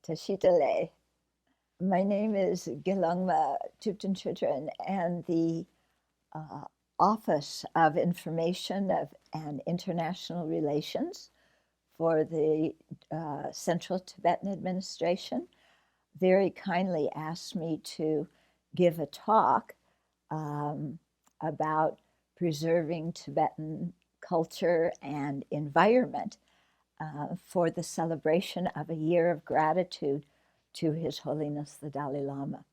Tashitale. My name is Gelungma Tupten, and the uh, Office of Information and International Relations for the Central Tibetan Administration very kindly asked me to give a talk about preserving Tibetan culture and environment for the celebration of a year of gratitude to His Holiness the Dalai Lama.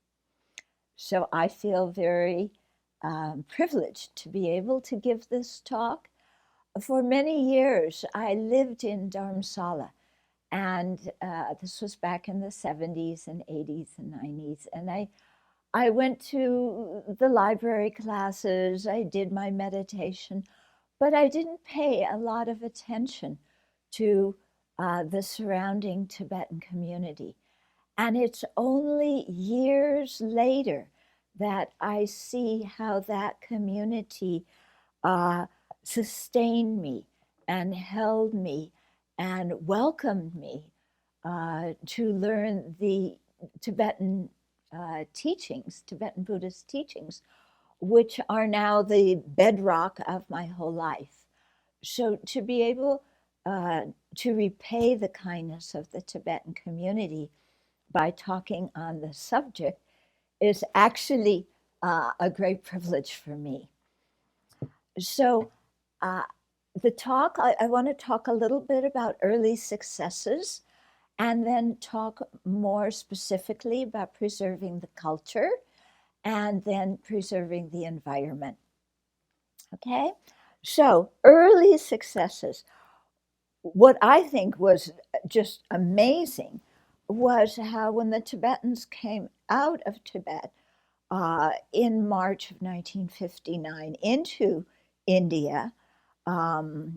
So I feel very privileged to be able to give this talk. For many years, I lived in Dharamsala, and this was back in the 70s and 80s and 90s. And I went to the library classes, I did my meditation, but I didn't pay a lot of attention to the surrounding Tibetan community. And it's only years later that I see how that community sustained me and held me and welcomed me to learn the Tibetan teachings, Tibetan Buddhist teachings, which are now the bedrock of my whole life. So to be able to repay the kindness of the Tibetan community by talking on the subject is actually a great privilege for me. So the talk, I want to talk a little bit about early successes and then talk more specifically about preserving the culture and then preserving the environment. Okay, so early successes. What I think was just amazing was how when the Tibetans came out of Tibet in March of 1959 into India,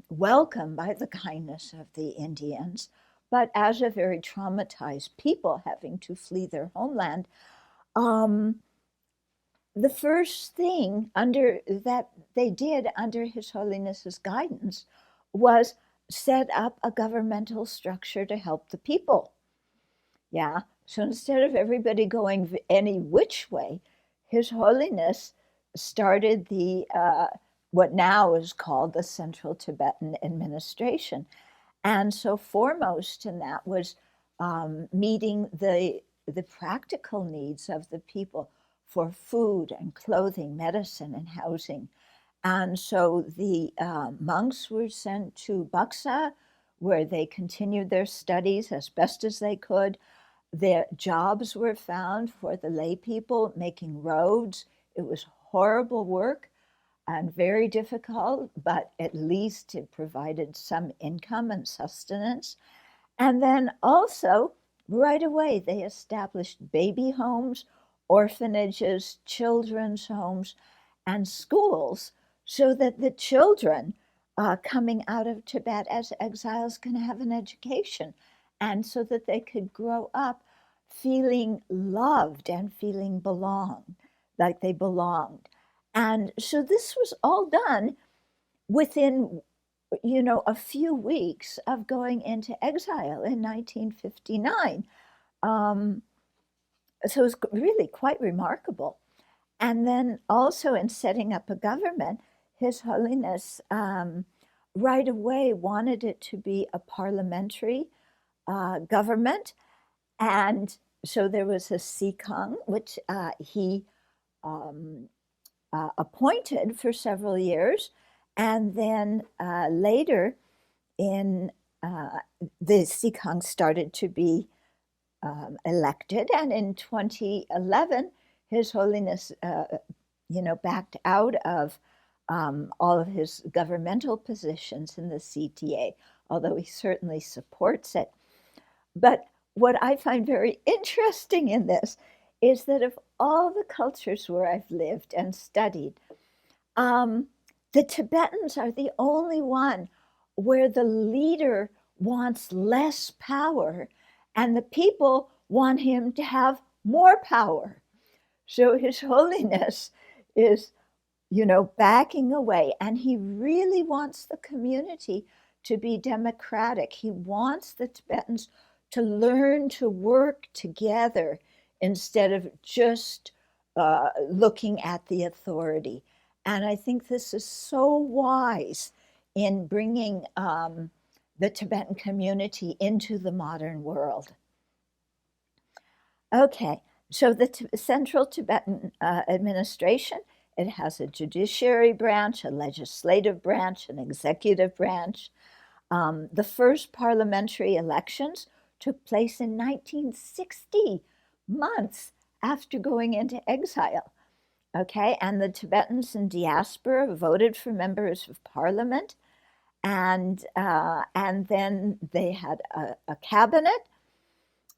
welcomed by the kindness of the Indians, but as a very traumatized people having to flee their homeland, the first thing that they did under His Holiness's guidance was set up a governmental structure to help the people. Yeah, so instead of everybody going any which way, His Holiness started the what now is called the Central Tibetan Administration. And so foremost in that was meeting the practical needs of the people for food and clothing, medicine and housing. And so the monks were sent to Buxa, where they continued their studies as best as they could. Their jobs were found for the lay people, making roads. It was horrible work and very difficult, but at least it provided some income and sustenance. And then also, right away, they established baby homes, orphanages, children's homes, and schools so that the children coming out of Tibet as exiles can have an education, and so that they could grow up feeling loved and feeling like they belonged. And so this was all done within, a few weeks of going into exile in 1959. So it was really quite remarkable. And then also in setting up a government, His Holiness right away wanted it to be a parliamentary government. And so there was a Sikang, which he appointed for several years. And then later the Sikang started to be elected. And in 2011, His Holiness, backed out of all of his governmental positions in the CTA, although he certainly supports it. But what I find very interesting in this is that of all the cultures where I've lived and studied, the Tibetans are the only one where the leader wants less power and the people want him to have more power. So His Holiness is, backing away, and he really wants the community to be democratic. He wants the Tibetans to learn to work together instead of just looking at the authority. And I think this is so wise in bringing the Tibetan community into the modern world. Okay, so the Central Tibetan Administration, it has a judiciary branch, a legislative branch, an executive branch. The first parliamentary elections took place in 1960, months after going into exile. Okay, and the Tibetans in diaspora voted for members of parliament, and then they had a cabinet.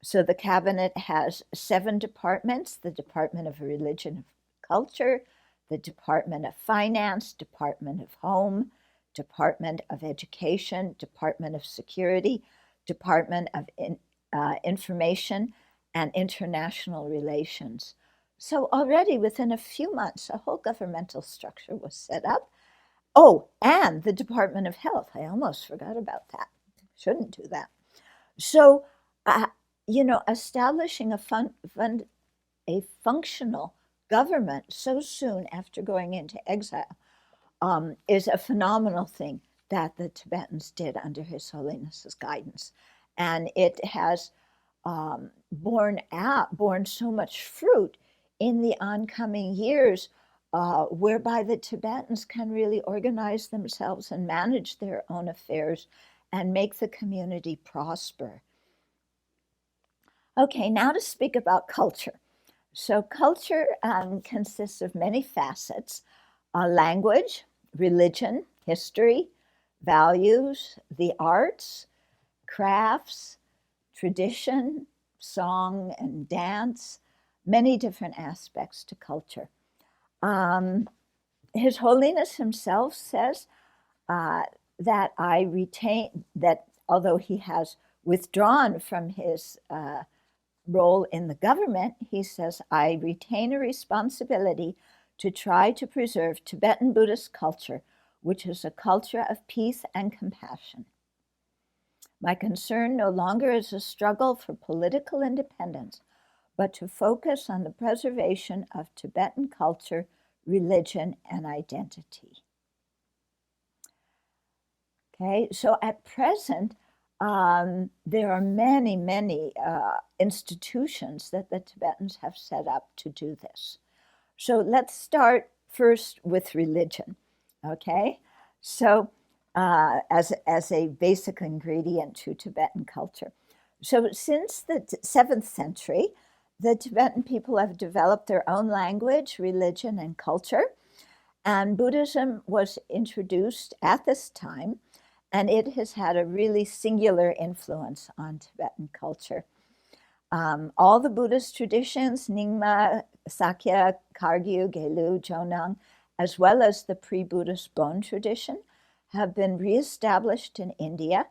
So the cabinet has 7 departments: the Department of Religion and Culture, the Department of Finance, Department of Home, Department of Education, Department of Security, Department of Information, and International Relations. So already within a few months, a whole governmental structure was set up. Oh, and the Department of Health. I almost forgot about that. Shouldn't do that. So, establishing a functional government so soon after going into exile is a phenomenal thing that the Tibetans did under His Holiness's guidance. And it has borne so much fruit in the oncoming years, whereby the Tibetans can really organize themselves and manage their own affairs and make the community prosper. Okay, now to speak about culture. So culture consists of many facets: language, religion, history, values, the arts, crafts, tradition, song and dance, many different aspects to culture. His Holiness himself says that although he has withdrawn from his role in the government, he says, I retain a responsibility to try to preserve Tibetan Buddhist culture, which is a culture of peace and compassion. My concern no longer is a struggle for political independence, but to focus on the preservation of Tibetan culture, religion, and identity. Okay, so at present, there are many institutions that the Tibetans have set up to do this. So let's start first with religion, okay? So as a basic ingredient to Tibetan culture. So since the 7th century, the Tibetan people have developed their own language, religion, and culture. And Buddhism was introduced at this time, and it has had a really singular influence on Tibetan culture. All the Buddhist traditions, Nyingma, Sakya, Kagyu, Gelu, Jonang, as well as the pre-Buddhist Bon tradition, have been reestablished in India,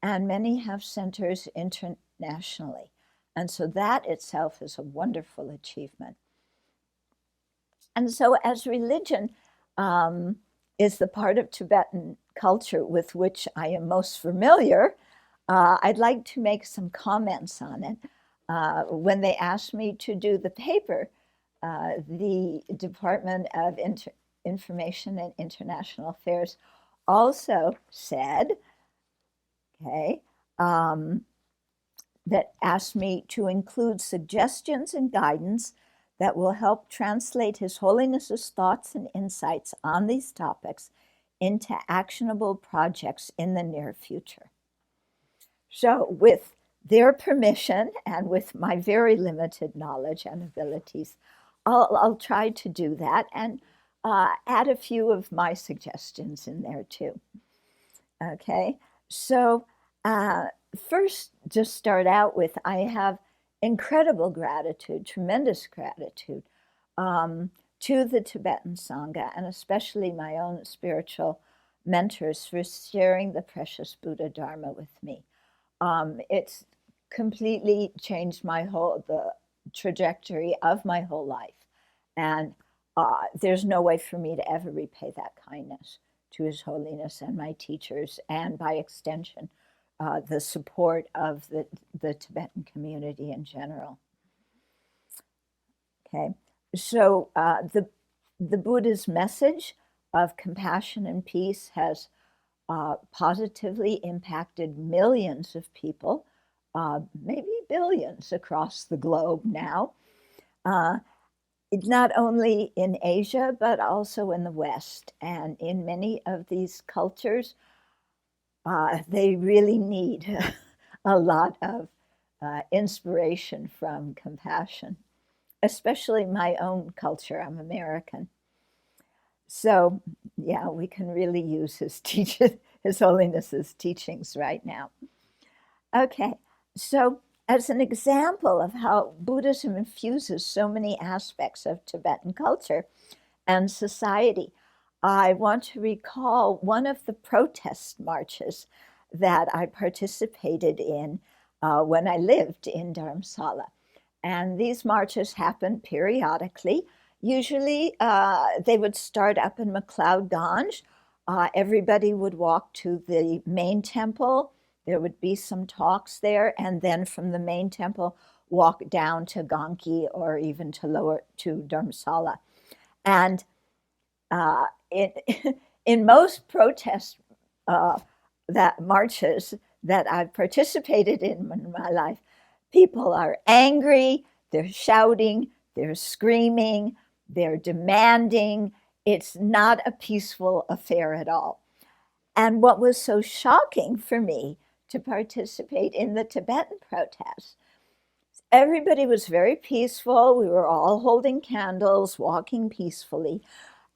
and many have centers internationally. And so that itself is a wonderful achievement. And so as religion is the part of Tibetan culture with which I am most familiar, I'd like to make some comments on it. When they asked me to do the paper, the Department of Information and International Affairs also said, that asked me to include suggestions and guidance that will help translate His Holiness's thoughts and insights on these topics into actionable projects in the near future. So with their permission and with my very limited knowledge and abilities, I'll try to do that and add a few of my suggestions in there too. Okay, so first, just start out with, I have incredible gratitude, tremendous gratitude to the Tibetan Sangha, and especially my own spiritual mentors for sharing the precious Buddha Dharma with me. It's completely changed the trajectory of my whole life. And there's no way for me to ever repay that kindness to His Holiness and my teachers, and by extension, the support of the the Tibetan community in general. Okay, so the Buddha's message of compassion and peace has positively impacted millions of people, maybe billions across the globe now. Not only in Asia, but also in the West. And in many of these cultures, they really need a lot of inspiration from compassion, especially my own culture. I'm American. So, yeah, we can really use his His Holiness's teachings right now. Okay, so as an example of how Buddhism infuses so many aspects of Tibetan culture and society, I want to recall one of the protest marches that I participated in when I lived in Dharamsala. And these marches happened periodically. Usually they would start up in McLeod Ganj. Everybody would walk to the main temple. There would be some talks there, and then from the main temple, walk down to Ganki or even to Dharamsala. And in most protest that marches that I've participated in my life, people are angry, they're shouting, they're screaming, they're demanding. It's not a peaceful affair at all. And what was so shocking for me to participate in the Tibetan protests, everybody was very peaceful. We were all holding candles, walking peacefully.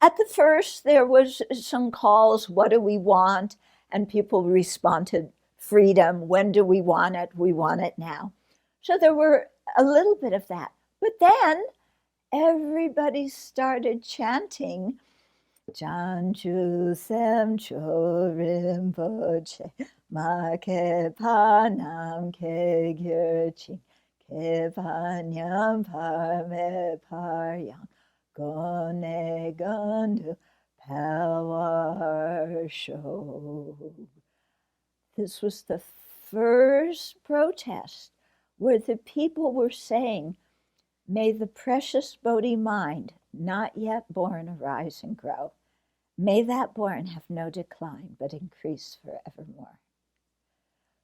At the first, there was some calls, what do we want? And people responded, freedom, when do we want it? We want it now. So there were a little bit of that. But then everybody started chanting, Janju Sem Cho Rinpoche, Ma Ke Panam Ke Gyurchi, Ke Panyam Parme Paryam, Gone Gandu Palwar Show. This was the first protest where the people were saying, may the precious Bodhi mind, not yet born, arise and grow. May that born have no decline, but increase forevermore.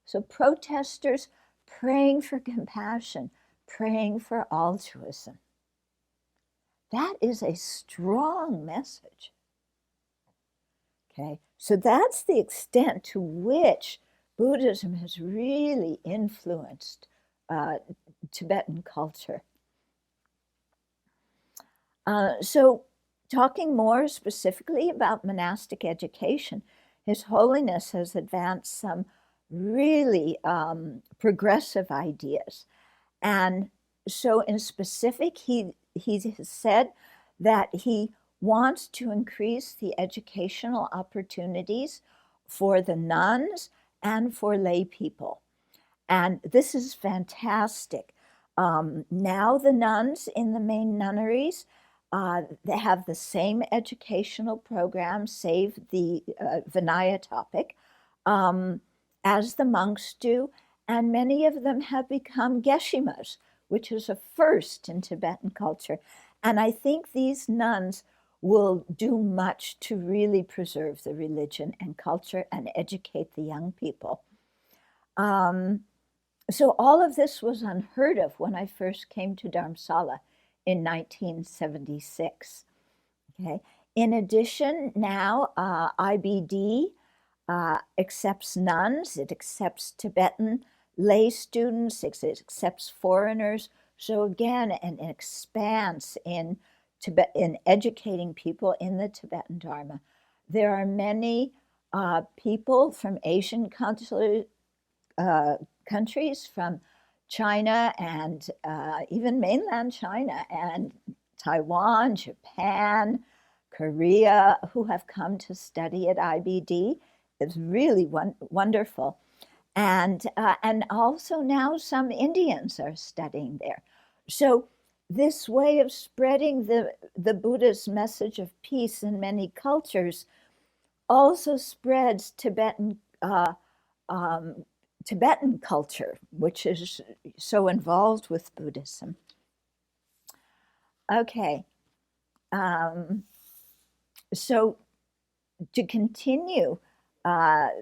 So protesters praying for compassion, praying for altruism. That is a strong message. Okay, so that's the extent to which Buddhism has really influenced Tibetan culture. So talking more specifically about monastic education, His Holiness has advanced some really progressive ideas. And so in specific, he has said that he wants to increase the educational opportunities for the nuns and for lay people. And this is fantastic. Now the nuns in the main nunneries, they have the same educational program, save the Vinaya topic, as the monks do, and many of them have become geshimas, which is a first in Tibetan culture. And I think these nuns will do much to really preserve the religion and culture and educate the young people. So all of this was unheard of when I first came to Dharamsala in 1976. Okay. In addition, now IBD accepts nuns, it accepts Tibetan lay students, it accepts foreigners. So again, an expanse in educating people in the Tibetan Dharma. There are many people from Asian countries, from China and even mainland China and Taiwan, Japan, Korea, who have come to study at IBD. It's really wonderful. And also now some Indians are studying there. So this way of spreading the Buddha's message of peace in many cultures also spreads Tibetan Tibetan culture, which is so involved with Buddhism. Okay, so to continue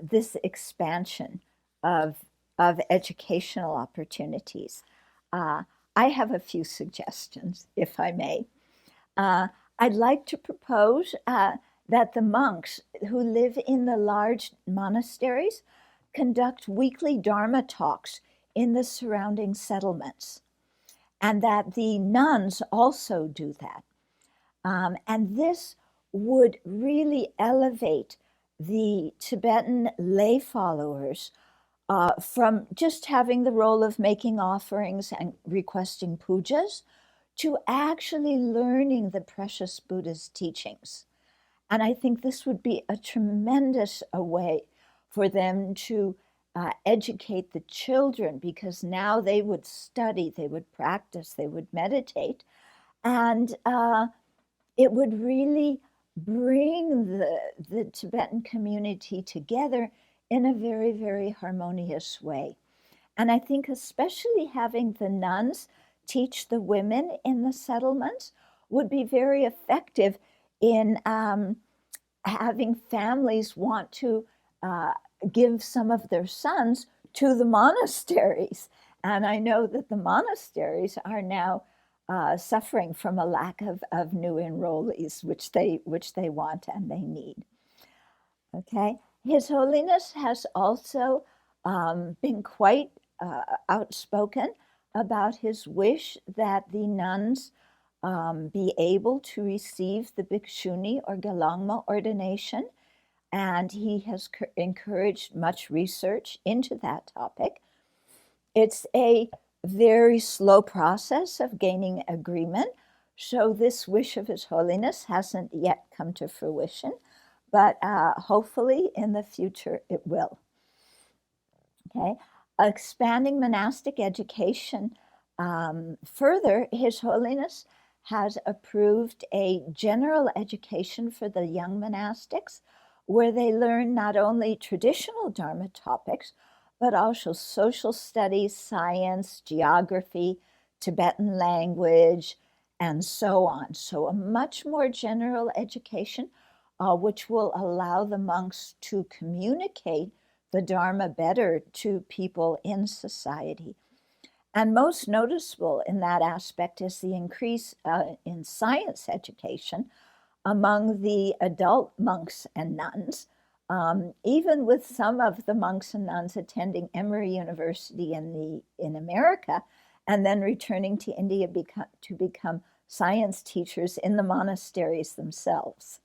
this expansion of educational opportunities, I have a few suggestions, if I may. I'd like to propose that the monks who live in the large monasteries conduct weekly Dharma talks in the surrounding settlements, and that the nuns also do that. And this would really elevate the Tibetan lay followers from just having the role of making offerings and requesting pujas to actually learning the precious Buddha's teachings. And I think this would be a tremendous way for them to educate the children, because now they would study, they would practice, they would meditate, and it would really bring the Tibetan community together in a very, very harmonious way. And I think especially having the nuns teach the women in the settlements would be very effective in having families want to give some of their sons to the monasteries. And I know that the monasteries are now suffering from a lack of new enrollees, which they want and they need. Okay, His Holiness has also been quite outspoken about his wish that the nuns be able to receive the Bhikshuni or Gelangma ordination, and he has encouraged much research into that topic. It's a very slow process of gaining agreement, so this wish of His Holiness hasn't yet come to fruition, but hopefully in the future it will. Okay, expanding monastic education further, His Holiness has approved a general education for the young monastics, where they learn not only traditional Dharma topics, but also social studies, science, geography, Tibetan language, and so on. So a much more general education, which will allow the monks to communicate the Dharma better to people in society. And most noticeable in that aspect is the increase in science education among the adult monks and nuns, even with some of the monks and nuns attending Emory University in America, and then returning to India to become science teachers in the monasteries themselves.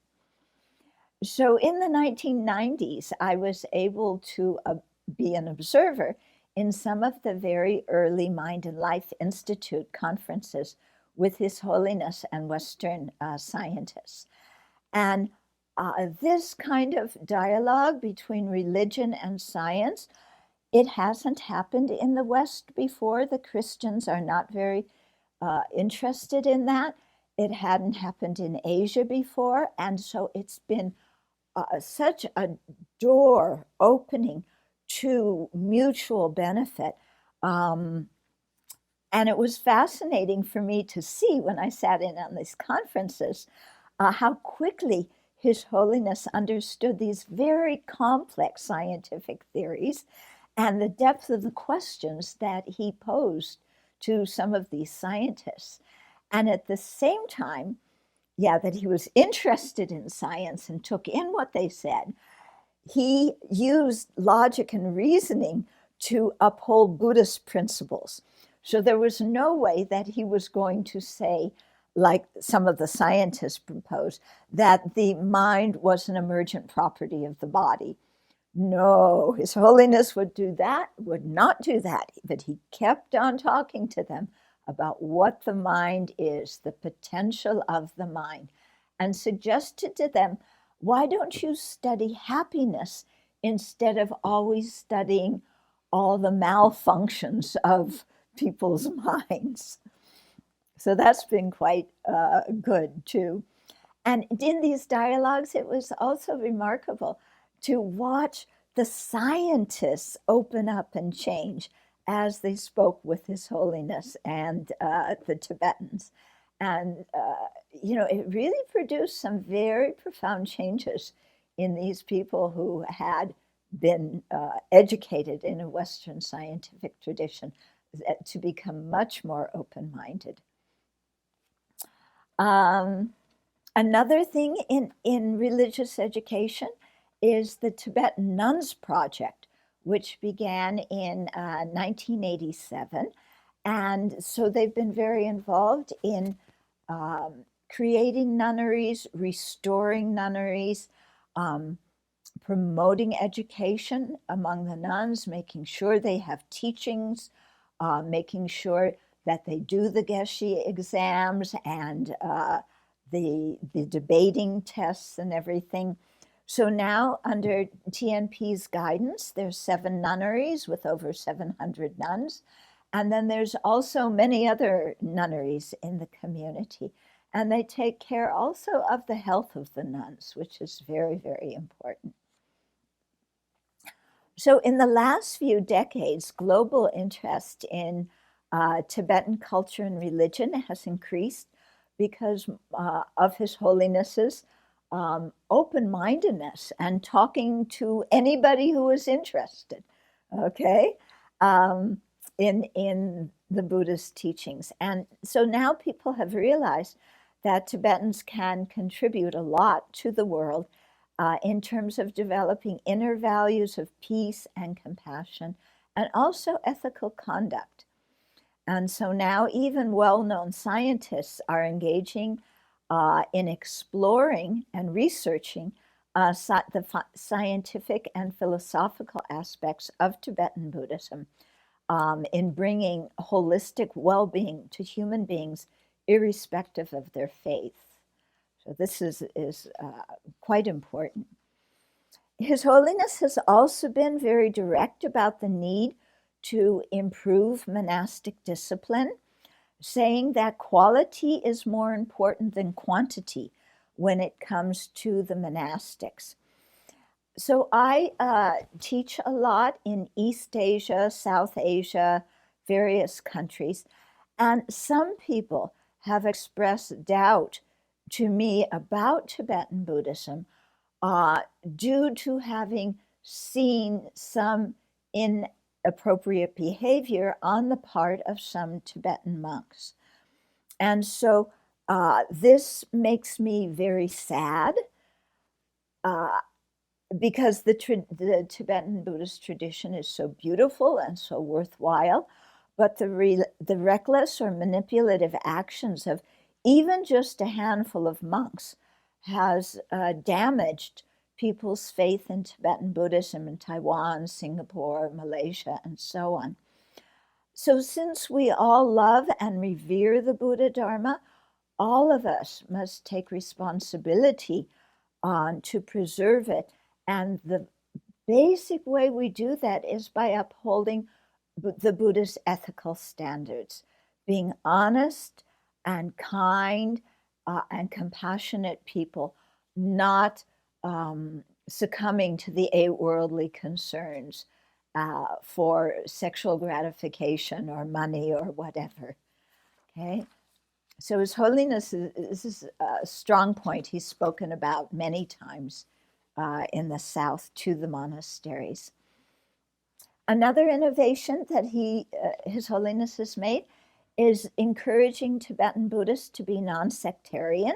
So in the 1990s, I was able to be an observer in some of the very early Mind and Life Institute conferences with His Holiness and Western scientists. And this kind of dialogue between religion and science, it hasn't happened in the West before. The Christians are not very interested in that. It hadn't happened in Asia before. And so it's been such a door opening to mutual benefit. And it was fascinating for me to see when I sat in on these conferences how quickly His Holiness understood these very complex scientific theories and the depth of the questions that he posed to some of these scientists. And at the same time, that he was interested in science and took in what they said, he used logic and reasoning to uphold Buddhist principles. So there was no way that he was going to say, like some of the scientists propose, that the mind was an emergent property of the body. No, His Holiness would not do that, but he kept on talking to them about what the mind is, the potential of the mind, and suggested to them, why don't you study happiness instead of always studying all the malfunctions of people's minds? So that's been quite good too. And in these dialogues, it was also remarkable to watch the scientists open up and change as they spoke with His Holiness and the Tibetans. And, it really produced some very profound changes in these people who had been educated in a Western scientific tradition to become much more open-minded. Another thing in religious education is the Tibetan Nuns Project, which began in 1987. And so they've been very involved in creating nunneries, restoring nunneries, promoting education among the nuns, making sure they have teachings, making sure that they do the Geshe exams and the debating tests and everything. So now, under TNP's guidance, there's 7 nunneries with over 700 nuns. And then there's also many other nunneries in the community. And they take care also of the health of the nuns, which is very, very important. So in the last few decades, global interest in Tibetan culture and religion has increased because of His Holiness's open-mindedness and talking to anybody who is interested, okay, in the Buddhist teachings. And so now people have realized that Tibetans can contribute a lot to the world in terms of developing inner values of peace and compassion, and also ethical conduct. And so now even well-known scientists are engaging in exploring and researching the scientific and philosophical aspects of Tibetan Buddhism in bringing holistic well-being to human beings, irrespective of their faith. So this is quite important. His Holiness has also been very direct about the need to improve monastic discipline, saying that quality is more important than quantity when it comes to the monastics. So I teach a lot in East Asia, South Asia, various countries, and some people have expressed doubt to me about Tibetan Buddhism due to having seen some inappropriate behavior on the part of some Tibetan monks. And so this makes me very sad because the Tibetan Buddhist tradition is so beautiful and so worthwhile, but the reckless or manipulative actions of even just a handful of monks has damaged people's faith in Tibetan Buddhism in Taiwan, Singapore, Malaysia, and so on. So since we all love and revere the Buddha Dharma, all of us must take responsibility to preserve it. And the basic way we do that is by upholding the Buddha's ethical standards, being honest and kind and compassionate people, not succumbing to the 8 worldly concerns for sexual gratification or money or whatever. Okay, so His Holiness, this is a strong point he's spoken about many times in the South to the monasteries. Another innovation that His Holiness has made is encouraging Tibetan Buddhists to be non-sectarian.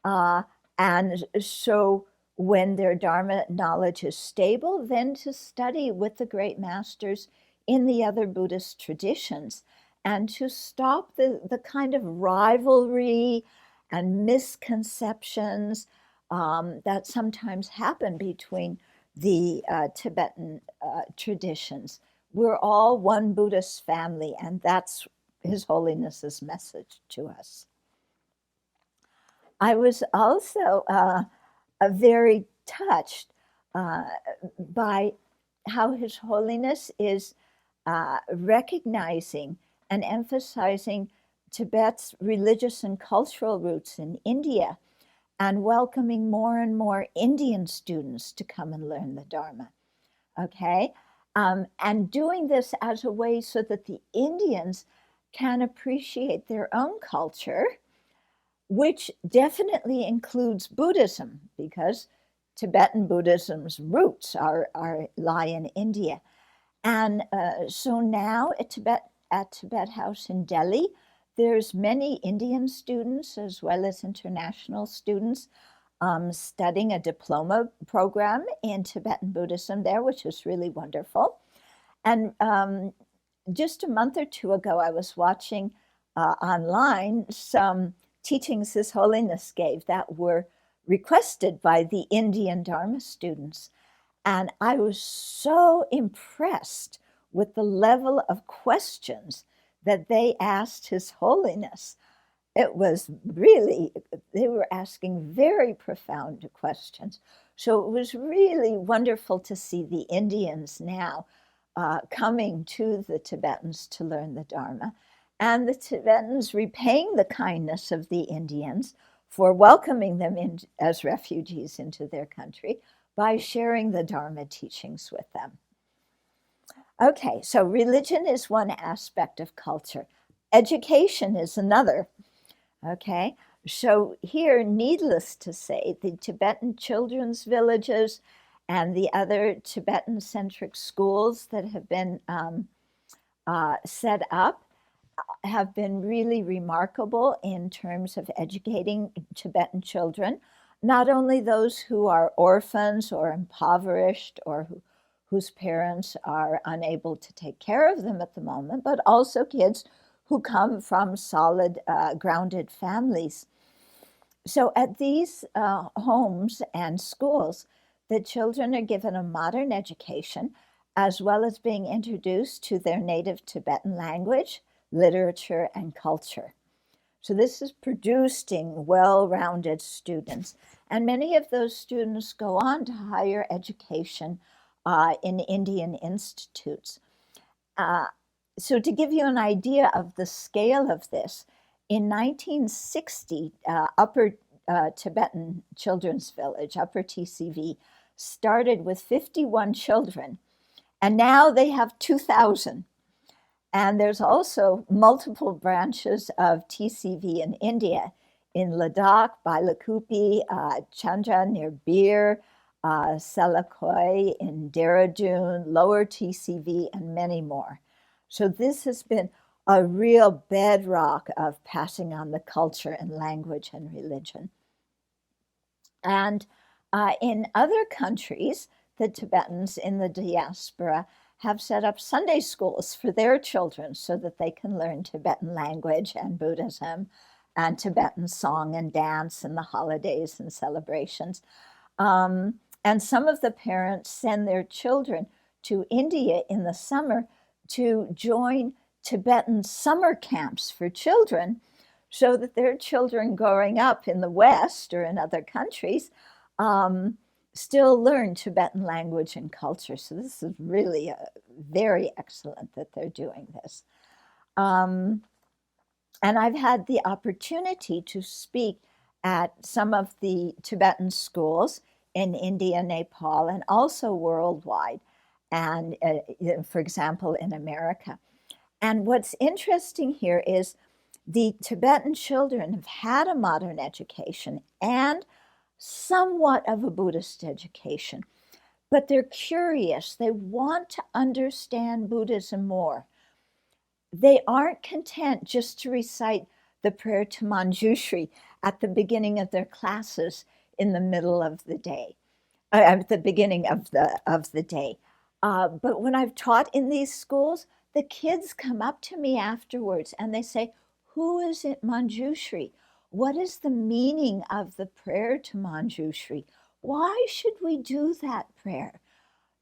And so when their Dharma knowledge is stable, then to study with the great masters in the other Buddhist traditions and to stop the kind of rivalry and misconceptions that sometimes happen between the Tibetan traditions. We're all one Buddhist family, and that's His Holiness's message to us. I was also very touched by how His Holiness is recognizing and emphasizing Tibet's religious and cultural roots in India and welcoming more and more Indian students to come and learn the Dharma. okay? And doing this as a way so that the Indians can appreciate their own culture, which definitely includes Buddhism, because Tibetan Buddhism's roots lie in India. And so now at Tibet House in Delhi, there's many Indian students as well as international students studying a diploma program in Tibetan Buddhism there, which is really wonderful. And just a month or two ago, I was watching online some teachings His Holiness gave that were requested by the Indian Dharma students. And I was so impressed with the level of questions that they asked His Holiness. It was really, they were asking very profound questions. So it was really wonderful to see the Indians now coming to the Tibetans to learn the Dharma, and the Tibetans repaying the kindness of the Indians for welcoming them in as refugees into their country by sharing the Dharma teachings with them. Okay, so religion is one aspect of culture. Education is another. Okay, so here, needless to say, the Tibetan children's villages and the other Tibetan-centric schools that have been set up have been really remarkable in terms of educating Tibetan children, not only those who are orphans or impoverished or whose parents are unable to take care of them at the moment, but also kids who come from solid, grounded families. So at these homes and schools, the children are given a modern education, as well as being introduced to their native Tibetan language, literature, and culture. So this is producing well-rounded students. And many of those students go on to higher education in Indian institutes. So to give you an idea of the scale of this, in 1960, Upper Tibetan Children's Village, Upper TCV, started with 51 children, and now they have 2,000. And there's also multiple branches of TCV in India, in Ladakh, Bailakupi, Chandra near Bir, Selakoi in Dehradun, Lower TCV, and many more. So this has been a real bedrock of passing on the culture and language and religion. And in other countries, the Tibetans in the diaspora have set up Sunday schools for their children so that they can learn Tibetan language and Buddhism and Tibetan song and dance and the holidays and celebrations. And some of the parents send their children to India in the summer to join Tibetan summer camps for children so that their children growing up in the West or in other countries still learn Tibetan language and culture. So this is really very excellent that they're doing this. And I've had the opportunity to speak at some of the Tibetan schools in India, Nepal, and also worldwide, and for example, in America. And what's interesting here is the Tibetan children have had a modern education and somewhat of a Buddhist education, but they're curious. They want to understand Buddhism more. They aren't content just to recite the prayer to Manjushri at the beginning of their classes in the middle of the day, at the beginning of the day. But when I've taught in these schools, the kids come up to me afterwards and they say, "Who is it Manjushri? What is the meaning of the prayer to Manjushri? Why should we do that prayer?"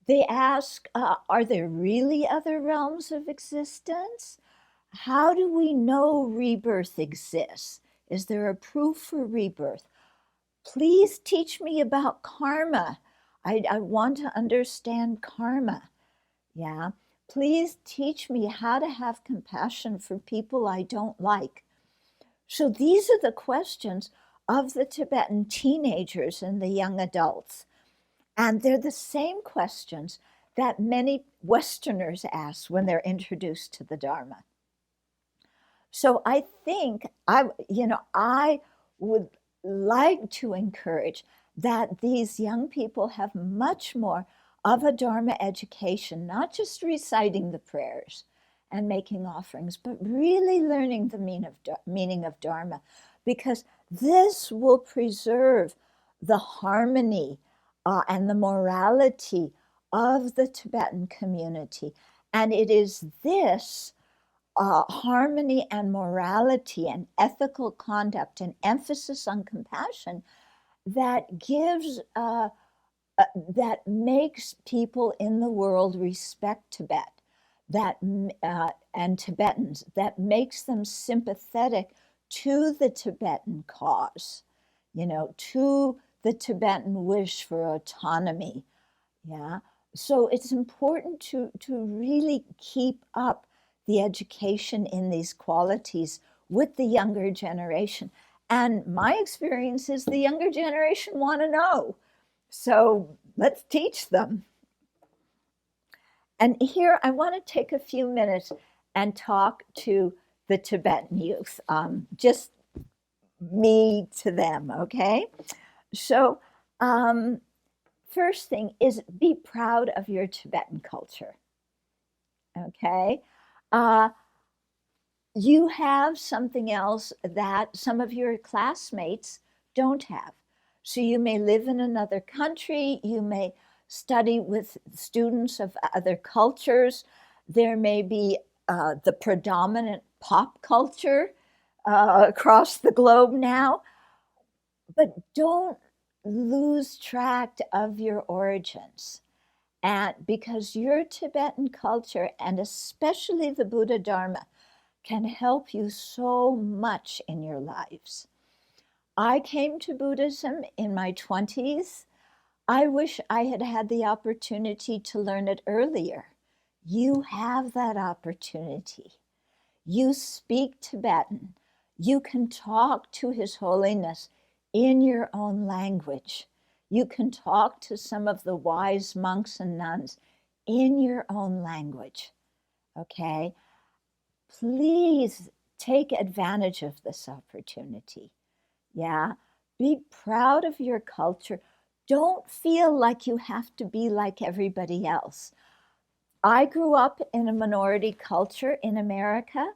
They ask, are there really other realms of existence? How do we know rebirth exists? Is there a proof for rebirth? Please teach me about karma. I want to understand karma. Yeah. Please teach me how to have compassion for people I don't like. So these are the questions of the Tibetan teenagers and the young adults. And they're the same questions that many Westerners ask when they're introduced to the Dharma. So I think I would like to encourage that these young people have much more of a Dharma education, not just reciting the prayers and making offerings, but really learning the meaning of Dharma, because this will preserve the harmony and the morality of the Tibetan community. And it is this harmony and morality and ethical conduct and emphasis on compassion that gives that makes people in the world respect Tibet, that and Tibetans, that makes them sympathetic to the Tibetan cause, to the Tibetan wish for autonomy. Yeah. So it's important to really keep up the education in these qualities with the younger generation. And my experience is the younger generation want to know. So let's teach them. And here I want to take a few minutes and talk to the Tibetan youth, just me to them, okay? So first thing is be proud of your Tibetan culture, okay? You have something else that some of your classmates don't have. So you may live in another country, you may study with students of other cultures, there may be the predominant pop culture across the globe now, but don't lose track of your origins. And because your Tibetan culture, and especially the Buddha Dharma, can help you so much in your lives. I came to Buddhism in my 20s. I wish I had had the opportunity to learn it earlier. You have that opportunity. You speak Tibetan. You can talk to His Holiness in your own language. You can talk to some of the wise monks and nuns in your own language, okay? Please take advantage of this opportunity. Yeah, be proud of your culture. Don't feel like you have to be like everybody else. I grew up in a minority culture in America.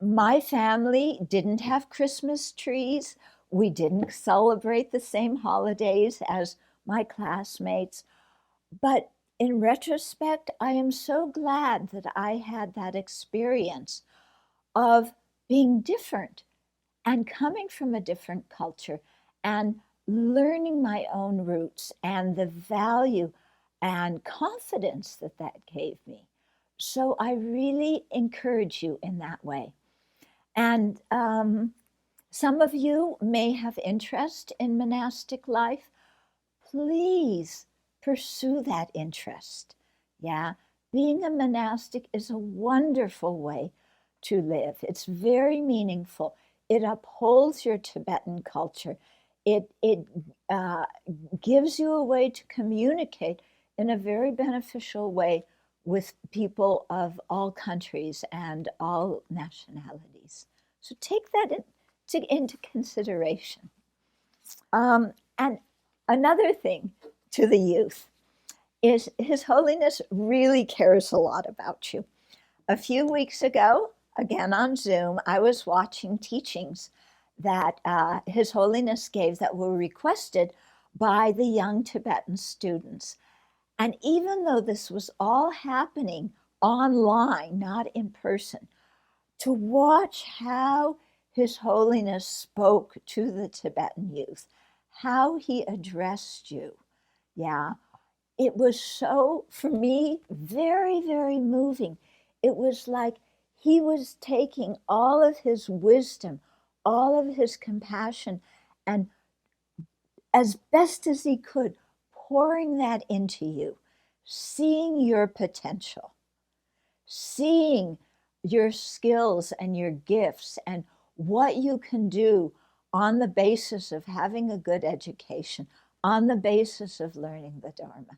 My family didn't have Christmas trees. We didn't celebrate the same holidays as my classmates. But in retrospect, I am so glad that I had that experience of being different and coming from a different culture and learning my own roots and the value and confidence that that gave me. So I really encourage you in that way. And some of you may have interest in monastic life. Please pursue that interest. Yeah, being a monastic is a wonderful way to live. It's very meaningful. It upholds your Tibetan culture. It gives you a way to communicate in a very beneficial way with people of all countries and all nationalities. So take that into consideration. And another thing to the youth is His Holiness really cares a lot about you. A few weeks ago, again on Zoom, I was watching teachings that His Holiness gave that were requested by the young Tibetan students. And even though this was all happening online, not in person, to watch how His Holiness spoke to the Tibetan youth, how he addressed you, yeah, it was so, for me, very, very moving. It was like he was taking all of his wisdom, all of his compassion, and as best as he could, pouring that into you, seeing your potential, seeing your skills and your gifts and what you can do on the basis of having a good education, on the basis of learning the Dharma.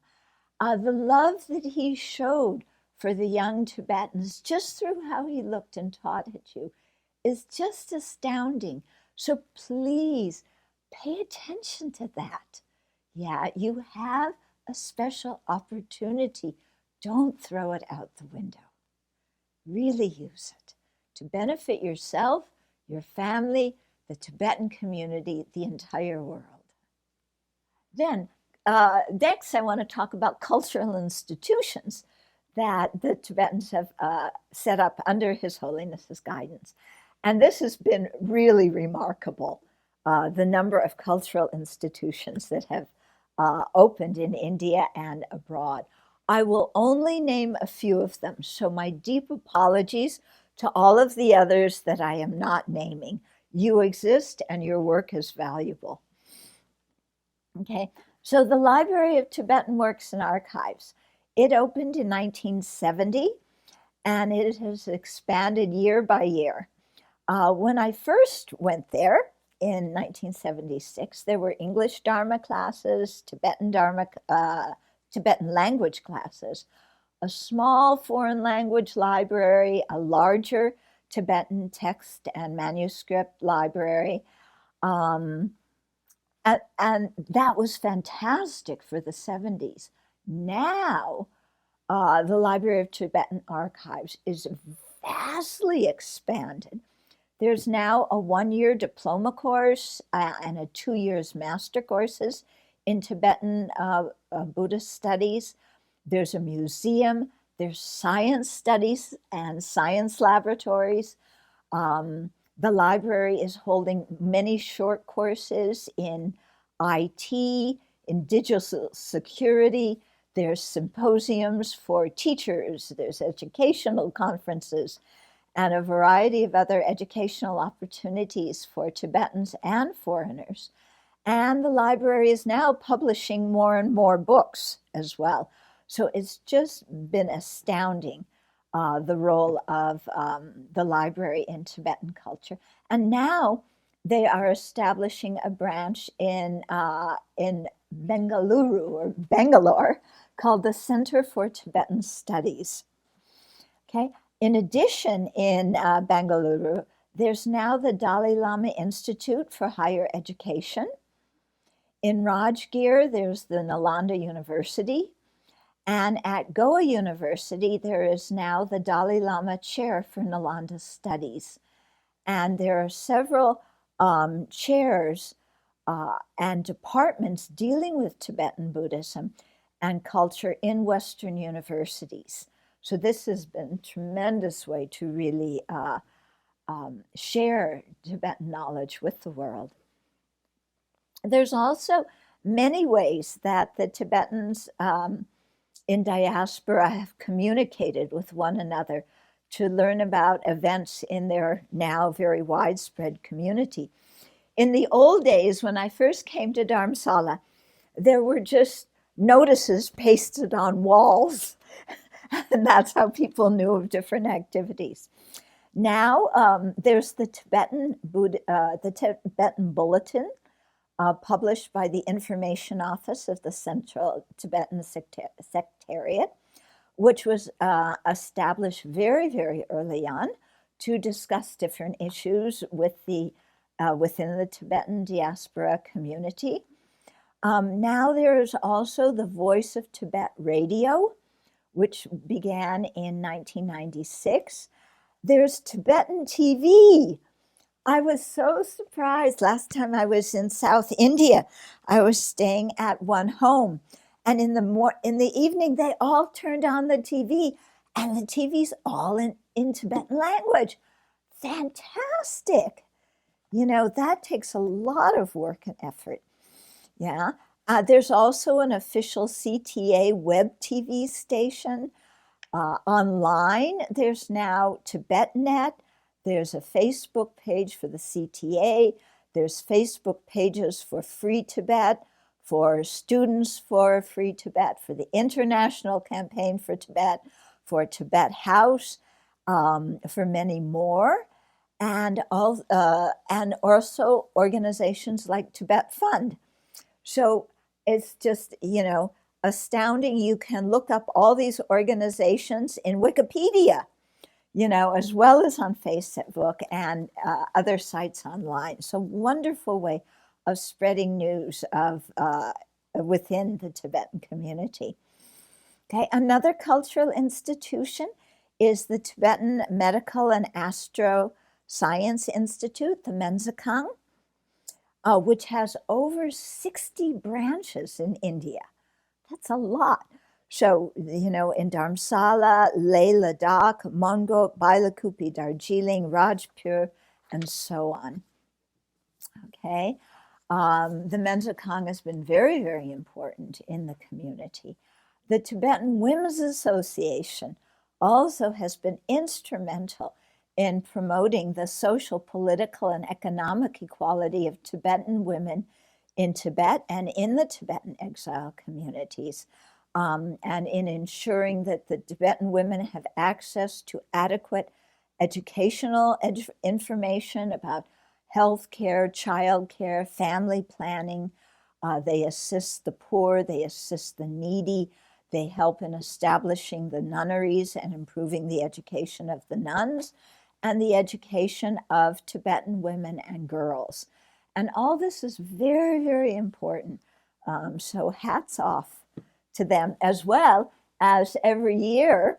The love that he showed for the young Tibetans, just through how he looked and taught at you, is just astounding. So please pay attention to that. Yeah, you have a special opportunity. Don't throw it out the window. Really use it to benefit yourself, your family, the Tibetan community, the entire world. Then, next, I want to talk about cultural institutions that the Tibetans have set up under His Holiness's guidance. And this has been really remarkable, the number of cultural institutions that have opened in India and abroad. I will only name a few of them, so my deep apologies to all of the others that I am not naming. You exist and your work is valuable. Okay, so the Library of Tibetan Works and Archives, it opened in 1970 and it has expanded year by year. When I first went there in 1976, there were English Dharma classes, Tibetan language classes, a small foreign language library, a larger Tibetan text and manuscript library. And that was fantastic for the 70s. Now, the Library of Tibetan Archives is vastly expanded. There's now a 1-year diploma course and a 2 years master courses in Tibetan Buddhist studies. There's a museum. There's science studies and science laboratories. The library is holding many short courses in IT, in digital security. There's symposiums for teachers. There's educational conferences and a variety of other educational opportunities for Tibetans and foreigners. And the library is now publishing more and more books as well. So it's just been astounding, the role of the library in Tibetan culture. And now they are establishing a branch in Bengaluru or Bangalore called the Center for Tibetan Studies. Okay. In addition, in Bangalore, there's now the Dalai Lama Institute for Higher Education. In Rajgir, there's the Nalanda University. And at Goa University, there is now the Dalai Lama Chair for Nalanda Studies. And there are several chairs and departments dealing with Tibetan Buddhism and culture in Western universities. So this has been a tremendous way to really share Tibetan knowledge with the world. There's also many ways that the Tibetans in diaspora have communicated with one another to learn about events in their now very widespread community. In the old days, when I first came to Dharamsala, there were just notices pasted on walls. And that's how people knew of different activities. Now there's the Tibetan Bulletin, published by the Information Office of the Central Tibetan Secretariat, which was established very, very early on to discuss different issues with within the Tibetan diaspora community. Now there is also the Voice of Tibet Radio, which began in 1996. There's Tibetan TV. I was so surprised. Last time I was in South India, I was staying at one home. And in the evening, they all turned on the TV, and the TV's all in Tibetan language. Fantastic. You know, that takes a lot of work and effort. Yeah. There's also an official CTA web TV station. Online, there's now TibetNet. There's a Facebook page for the CTA. There's Facebook pages for Free Tibet, for Students for Free Tibet, for the International Campaign for Tibet, for Tibet House, for many more. And also organizations like Tibet Fund. So it's just, you know, astounding. You can look up all these organizations in Wikipedia, as well as on Facebook and other sites online. So wonderful way of spreading news of within the Tibetan community. Okay, another cultural institution is the Tibetan Medical and Astro Science Institute, the Menzikang, which has over 60 branches in India. That's a lot. So, in Dharamsala, Leh Ladakh, Mongo, Bailakupi, Darjeeling, Rajpur, and so on. Okay. The Menzikang has been very, very important in the community. The Tibetan Women's Association also has been instrumental in promoting the social, political, and economic equality of Tibetan women in Tibet and in the Tibetan exile communities, and in ensuring that the Tibetan women have access to adequate educational information about health care, child care, family planning. They assist the poor, they assist the needy, they help in establishing the nunneries and improving the education of the nuns and the education of Tibetan women and girls. And all this is very, very important. So hats off to them, as well as every year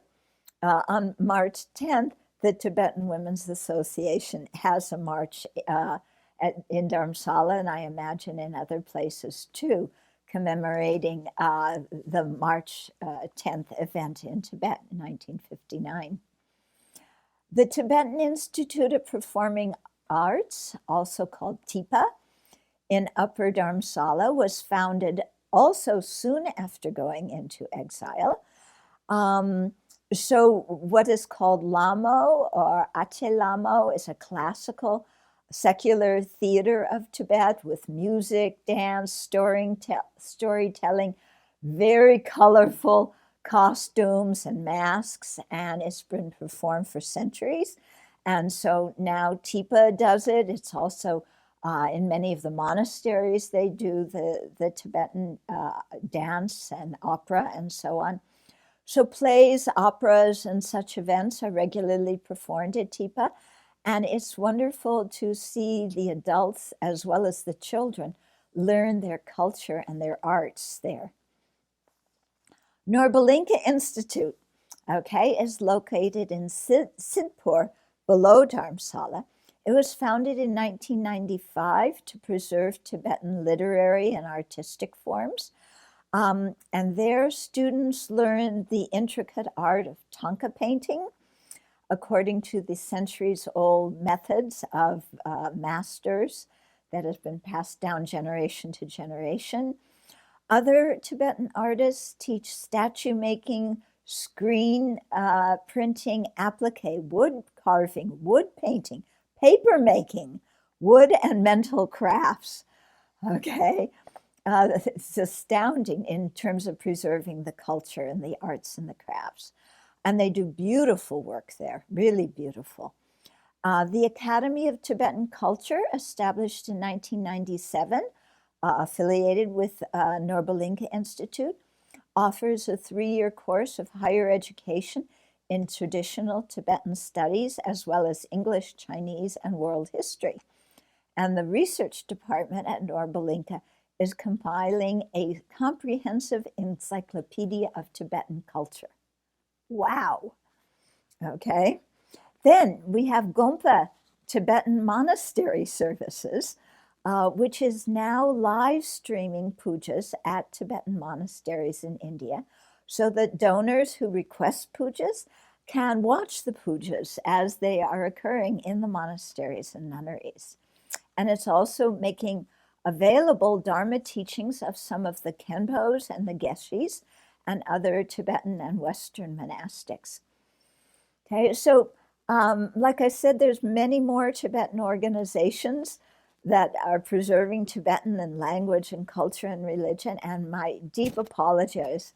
on March 10th, the Tibetan Women's Association has a march in Dharamsala, and I imagine in other places too, commemorating the March 10th event in Tibet in 1959. The Tibetan Institute of Performing Arts, also called TIPA, in Upper Dharamsala, was founded also soon after going into exile. So what is called Lamo or Ache Lamo is a classical secular theater of Tibet with music, dance, storytelling, very colorful costumes and masks, and it's been performed for centuries. And so now TIPA does it. It's also in many of the monasteries, they do the Tibetan dance and opera and so on. So plays, operas, and such events are regularly performed at TIPA, and it's wonderful to see the adults as well as the children learn their culture and their arts there. Norbalinka Institute, is located in Sidhpur, below Dharamsala. It was founded in 1995 to preserve Tibetan literary and artistic forms. And there students learn the intricate art of Thangka painting according to the centuries-old methods of masters that has been passed down generation to generation. Other Tibetan artists teach statue making, screen printing, applique, wood carving, wood painting, paper making, wood and mental crafts. It's astounding in terms of preserving the culture and the arts and the crafts. And they do beautiful work there, really beautiful. The Academy of Tibetan Culture, established in 1997, affiliated with Norbalinka Institute, offers a 3-year course of higher education in traditional Tibetan studies, as well as English, Chinese, and world history. And the research department at Norbalinka is compiling a comprehensive encyclopedia of Tibetan culture. Wow. Okay. Then we have Gompha Tibetan Monastery Services, which is now live streaming pujas at Tibetan monasteries in India, so that donors who request pujas can watch the pujas as they are occurring in the monasteries and nunneries. And it's also making available Dharma teachings of some of the Khenpos and the Geshis and other Tibetan and Western monastics. Okay, so like I said, there's many more Tibetan organizations that are preserving Tibetan and language and culture and religion, and my deep apologies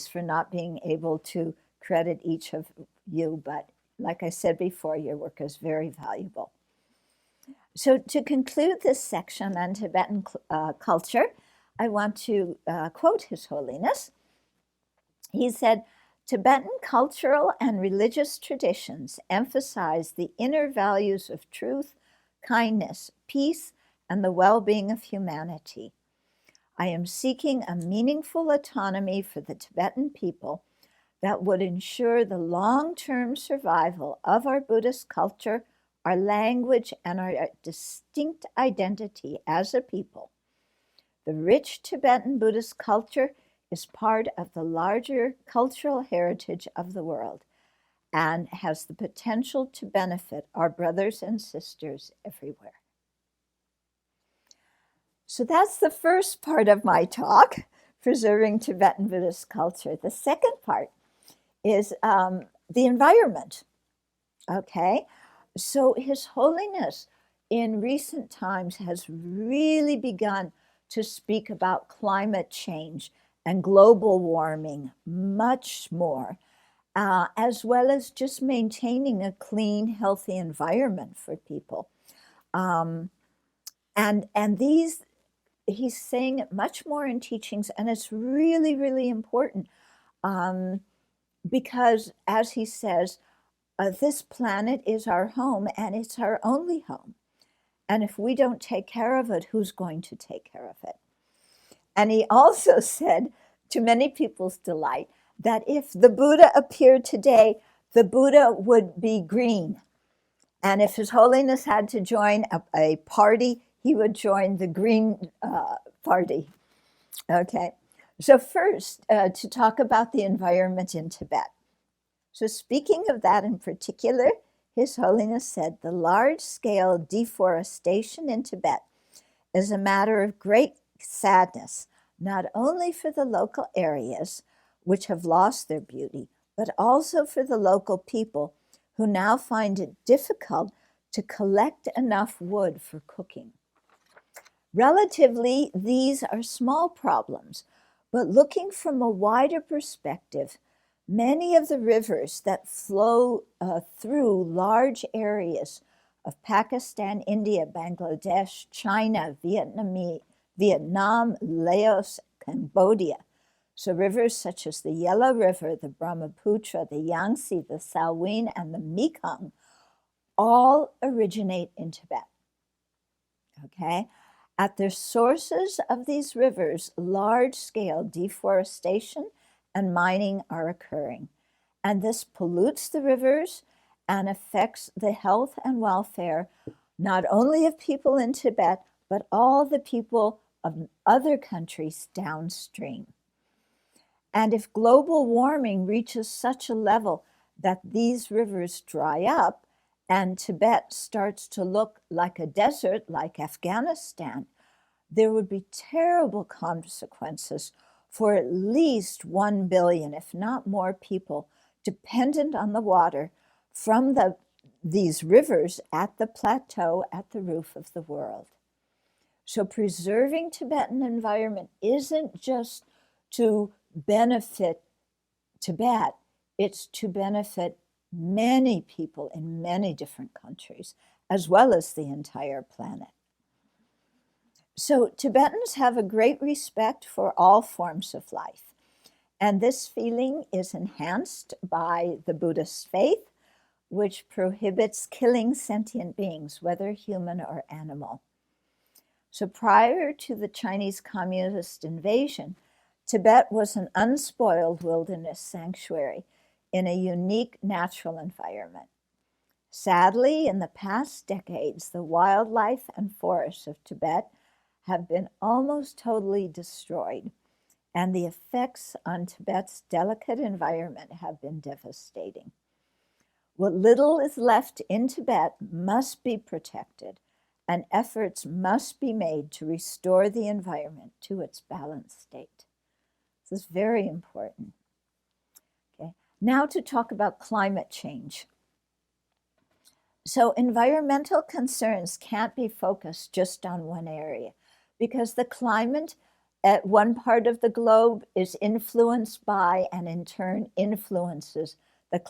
for not being able to credit each of you, but like I said before, your work is very valuable. So to conclude this section on Tibetan culture, I want to quote His Holiness. He said, Tibetan cultural and religious traditions emphasize the inner values of truth, kindness, peace, and the well-being of humanity. I am seeking a meaningful autonomy for the Tibetan people that would ensure the long-term survival of our Buddhist culture, our language, and our distinct identity as a people. The rich Tibetan Buddhist culture is part of the larger cultural heritage of the world and has the potential to benefit our brothers and sisters everywhere. So that's the first part of my talk, preserving Tibetan Buddhist culture. The second part is the environment. Okay, so His Holiness in recent times has really begun to speak about climate change and global warming much more, as well as just maintaining a clean, healthy environment for people. And these, he's saying it much more in teachings, and it's really, really important because, as he says, this planet is our home, and it's our only home. And if we don't take care of it, who's going to take care of it? And he also said, to many people's delight, that if the Buddha appeared today, the Buddha would be green. And if His Holiness had to join a party, he would join the Green Party. Okay, so first, to talk about the environment in Tibet. So speaking of that in particular, His Holiness said the large-scale deforestation in Tibet is a matter of great sadness, not only for the local areas, which have lost their beauty, but also for the local people who now find it difficult to collect enough wood for cooking. Relatively, these are small problems, but looking from a wider perspective, many of the rivers that flow through large areas of Pakistan, India, Bangladesh, China, Vietnam, Laos, Cambodia. So rivers such as the Yellow River, the Brahmaputra, the Yangtze, the Salween, and the Mekong all originate in Tibet. Okay? At the sources of these rivers, large-scale deforestation and mining are occurring. And this pollutes the rivers and affects the health and welfare not only of people in Tibet, but all the people of other countries downstream. And if global warming reaches such a level that these rivers dry up and Tibet starts to look like a desert, like Afghanistan, there would be terrible consequences for at least 1 billion, if not more, people dependent on the water from these rivers at the plateau at the roof of the world. So preserving Tibetan environment isn't just to benefit Tibet, it's to benefit many people in many different countries, as well as the entire planet. So Tibetans have a great respect for all forms of life, and this feeling is enhanced by the Buddhist faith, which prohibits killing sentient beings, whether human or animal. So prior to the Chinese communist invasion, Tibet was an unspoiled wilderness sanctuary in a unique natural environment. Sadly, in the past decades, the wildlife and forests of Tibet have been almost totally destroyed, and the effects on Tibet's delicate environment have been devastating. What little is left in Tibet must be protected, and efforts must be made to restore the environment to its balanced state. This is very important. Okay. Now to talk about climate change. So environmental concerns can't be focused just on one area, because the climate at one part of the globe is influenced by and in turn influences the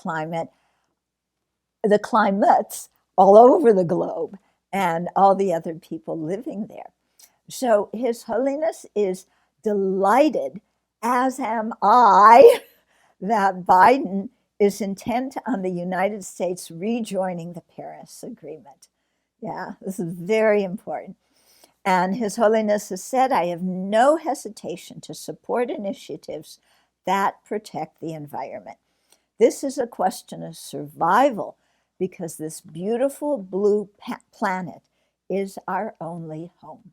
climates all over the globe and all the other people living there. So His Holiness is delighted, as am I, that Biden is intent on the United States rejoining the Paris Agreement. Yeah, this is very important. And His Holiness has said, I have no hesitation to support initiatives that protect the environment. This is a question of survival because this beautiful blue planet is our only home.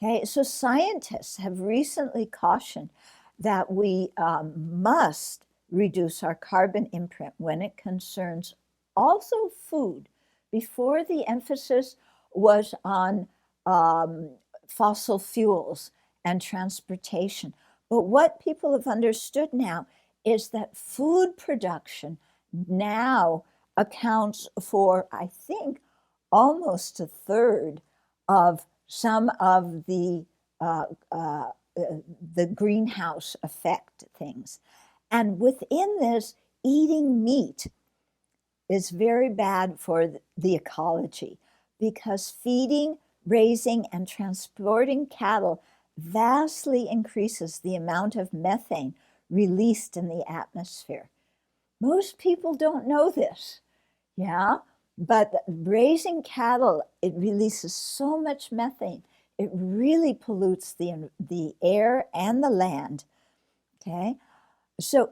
Okay, so scientists have recently cautioned that we must reduce our carbon imprint when it concerns also food. Before, the emphasis was on fossil fuels and transportation. But what people have understood now is that food production now accounts for, I think, almost a third of some of the greenhouse effect things. And within this, eating meat is very bad for the ecology because feeding, raising, and transporting cattle vastly increases the amount of methane released in the atmosphere. Most people don't know this, yeah? But raising cattle, it releases so much methane. It really pollutes the air and the land, okay? So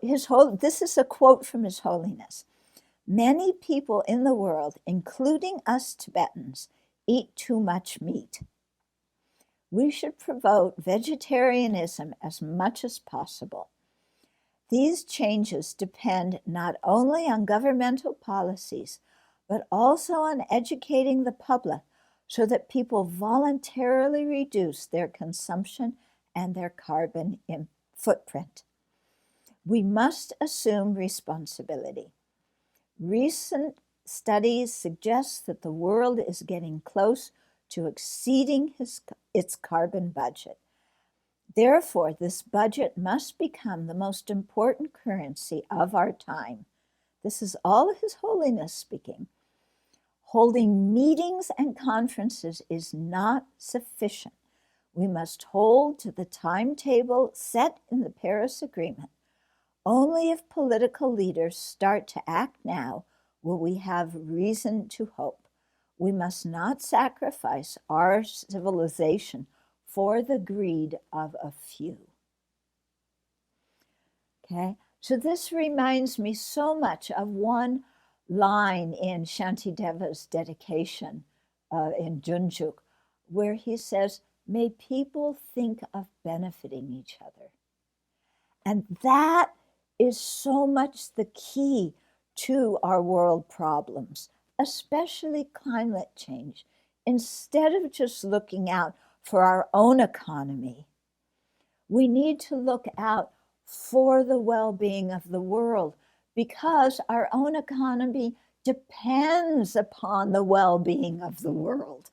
this is a quote from His Holiness. Many people in the world, including us Tibetans, eat too much meat. We should promote vegetarianism as much as possible. These changes depend not only on governmental policies, but also on educating the public so that people voluntarily reduce their consumption and their carbon footprint. We must assume responsibility. Recent studies suggest that the world is getting close to exceeding its carbon budget. Therefore, this budget must become the most important currency of our time. This is all His Holiness speaking. Holding meetings and conferences is not sufficient. We must hold to the timetable set in the Paris Agreement. Only if political leaders start to act now will we have reason to hope. We must not sacrifice our civilization for the greed of a few. Okay, so this reminds me so much of one line in Shantideva's dedication in Junjuk, where he says, may people think of benefiting each other. And that is so much the key to our world problems, especially climate change. Instead of just looking out for our own economy, we need to look out for the well-being of the world because our own economy depends upon the well-being of the world.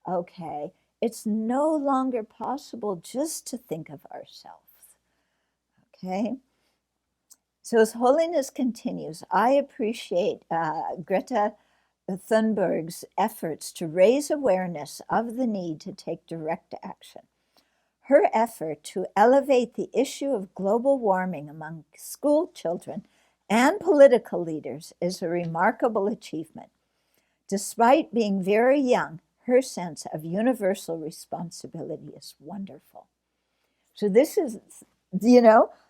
Okay, it's no longer possible just to think of ourselves. Okay, so His Holiness continues, I appreciate Greta Thunberg's efforts to raise awareness of the need to take direct action. Her effort to elevate the issue of global warming among school children and political leaders is a remarkable achievement. Despite being very young, her sense of universal responsibility is wonderful. So this is,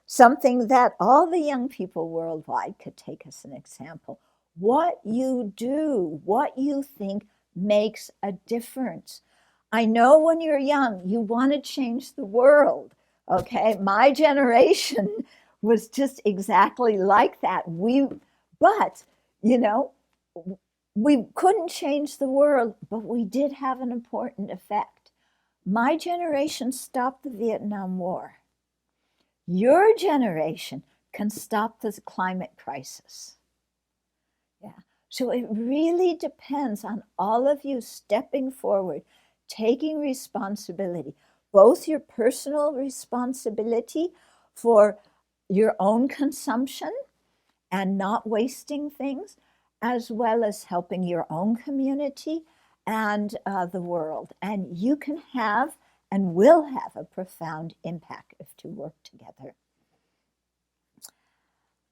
something that all the young people worldwide could take as an example. What you do, what you think makes a difference. I know when you're young, you want to change the world, okay? My generation was just exactly like that. But we couldn't change the world, but we did have an important effect. My generation stopped the Vietnam War. Your generation can stop the climate crisis. Yeah. So it really depends on all of you stepping forward, taking responsibility, both your personal responsibility for your own consumption and not wasting things, as well as helping your own community and the world. And you can have and will have a profound impact if you work together.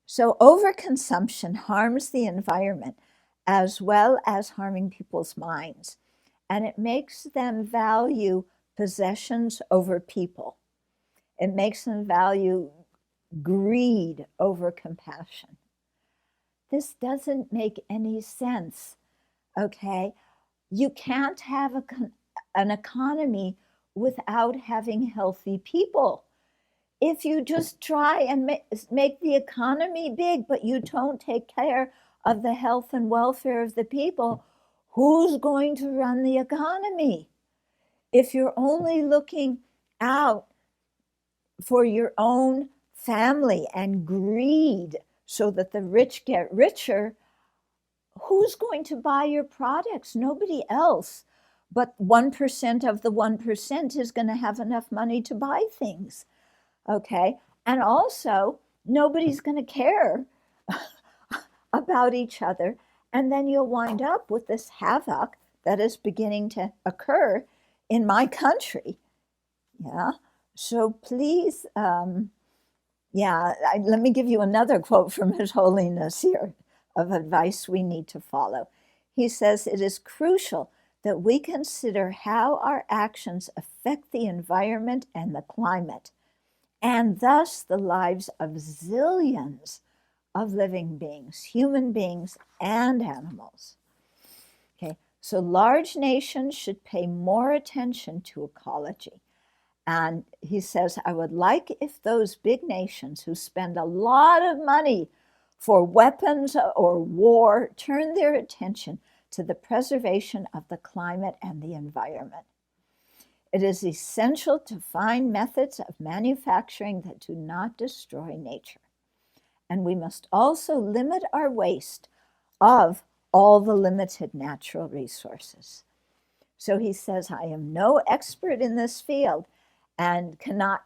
So overconsumption harms the environment as well as harming people's minds. And it makes them value possessions over people. It makes them value greed over compassion. This doesn't make any sense, okay? You can't have an economy without having healthy people. If you just try and make the economy big, but you don't take care of the health and welfare of the people, who's going to run the economy? If you're only looking out for your own family and greed so that the rich get richer, who's going to buy your products? Nobody else. But 1% of the 1% is going to have enough money to buy things. Okay. And also, nobody's going to care about each other. And then you'll wind up with this havoc that is beginning to occur in my country. Yeah. So please, let me give you another quote from His Holiness here of advice we need to follow. He says, it is crucial that we consider how our actions affect the environment and the climate, and thus the lives of zillions of living beings, human beings and animals. Okay, so large nations should pay more attention to ecology. And he says, I would like if those big nations who spend a lot of money for weapons or war turn their attention to the preservation of the climate and the environment. It is essential to find methods of manufacturing that do not destroy nature. And we must also limit our waste of all the limited natural resources. So he says, I am no expert in this field and cannot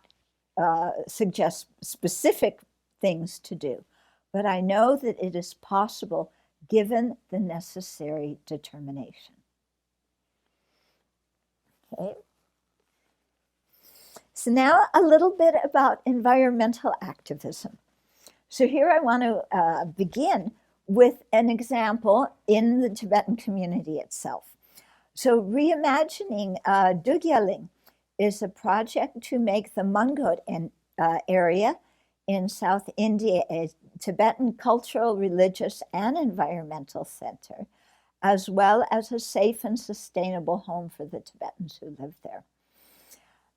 suggest specific things to do, but I know that it is possible given the necessary determination. Okay. So now a little bit about environmental activism. So here I want to begin with an example in the Tibetan community itself. So reimagining Dugyaling is a project to make the Mungot area in South India a Tibetan cultural, religious, and environmental center, as well as a safe and sustainable home for the Tibetans who live there.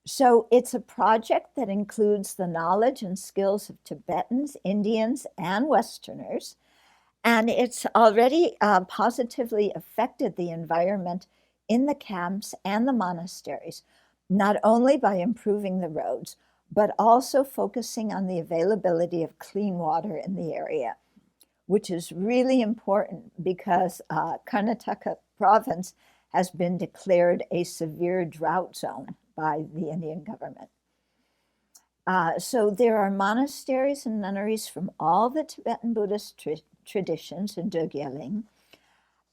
So it's a project that includes the knowledge and skills of Tibetans, Indians, and Westerners, and it's already positively affected the environment in the camps and the monasteries, not only by improving the roads, but also focusing on the availability of clean water in the area, which is really important because Karnataka province has been declared a severe drought zone by the Indian government. So there are monasteries and nunneries from all the Tibetan Buddhist traditions in Dugyaling,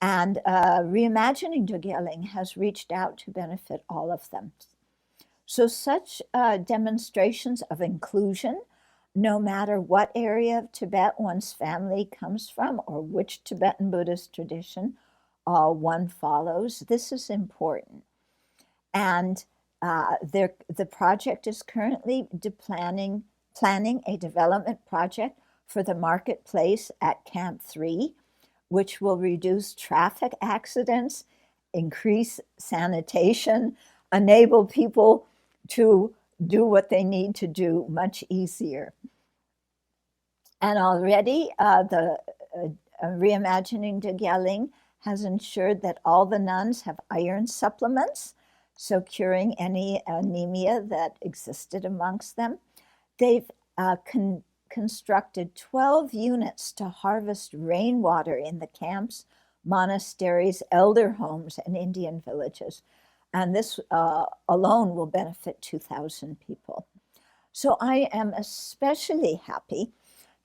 and reimagining Dugyaling has reached out to benefit all of them. So such demonstrations of inclusion, no matter what area of Tibet one's family comes from or which Tibetan Buddhist tradition one follows, this is important. And the project is currently planning a development project for the marketplace at Camp 3, which will reduce traffic accidents, increase sanitation, enable people to do what they need to do much easier. And already the reimagining Dugyaling has ensured that all the nuns have iron supplements, so curing any anemia that existed amongst them. They've constructed 12 units to harvest rainwater in the camps, monasteries, elder homes, and Indian villages. And this alone will benefit 2,000 people. So I am especially happy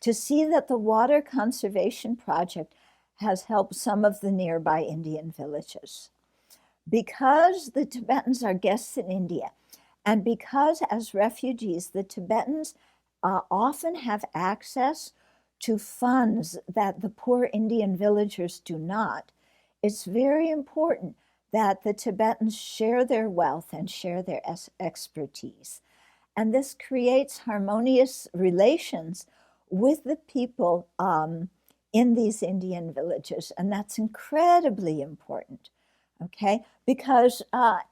to see that the water conservation project has helped some of the nearby Indian villages. Because the Tibetans are guests in India, and because as refugees, the Tibetans often have access to funds that the poor Indian villagers do not, it's very important that the Tibetans share their wealth and share their expertise. And this creates harmonious relations with the people in these Indian villages. And that's incredibly important, okay? Because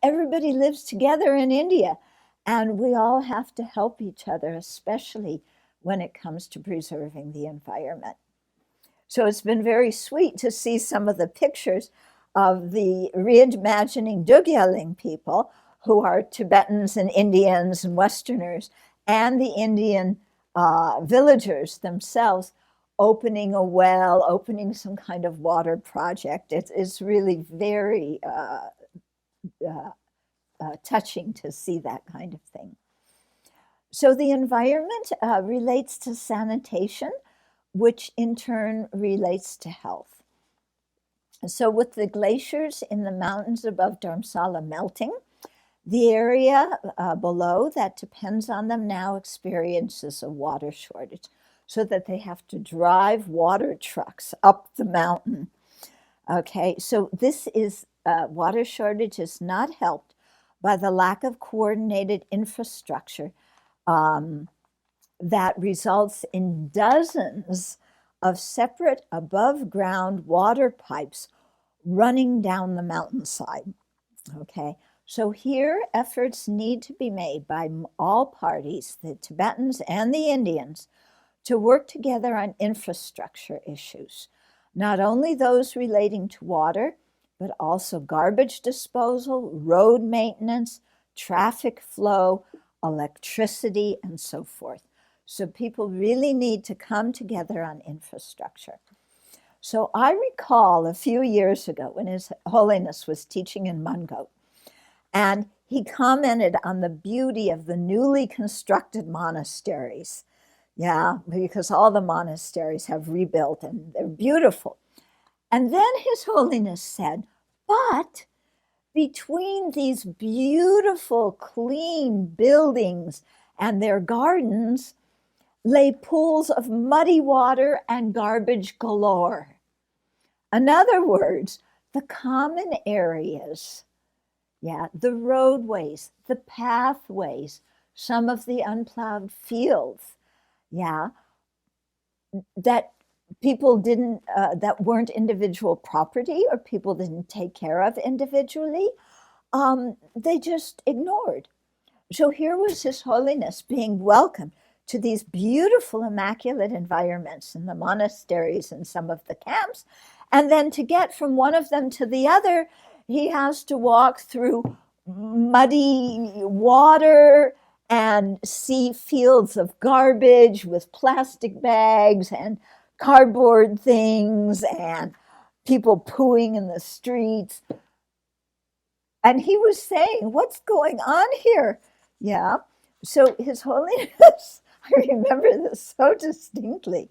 everybody lives together in India, and we all have to help each other, especially when it comes to preserving the environment. So it's been very sweet to see some of the pictures of the reimagining Dugyaling people, who are Tibetans and Indians and Westerners, and the Indian villagers themselves opening a well, opening some kind of water project. It's really very touching to see that kind of thing. So the environment relates to sanitation, which in turn relates to health. So with the glaciers in the mountains above Dharamsala melting, the area below that depends on them now experiences a water shortage, so that they have to drive water trucks up the mountain. Okay, so this is water shortage is not helped by the lack of coordinated infrastructure that results in dozens of separate above ground water pipes running down the mountainside. Okay, so here efforts need to be made by all parties, the Tibetans and the Indians, to work together on infrastructure issues, not only those relating to water, but also garbage disposal, road maintenance, traffic flow, electricity, and so forth. So people really need to come together on infrastructure. So I recall a few years ago when His Holiness was teaching in Mungo, and he commented on the beauty of the newly constructed monasteries. Yeah, because all the monasteries have rebuilt and they're beautiful. And then His Holiness said, but between these beautiful, clean buildings and their gardens lay pools of muddy water and garbage galore. In other words, the common areas, the roadways, the pathways, some of the unplowed fields, that people didn't, that weren't individual property or people didn't take care of individually, they just ignored. So here was His Holiness being welcomed to these beautiful, immaculate environments in the monasteries and some of the camps. And then to get from one of them to the other, he has to walk through muddy water and see fields of garbage with plastic bags and cardboard things and people pooing in the streets. And he was saying, what's going on here? Yeah. So His Holiness, I remember this so distinctly.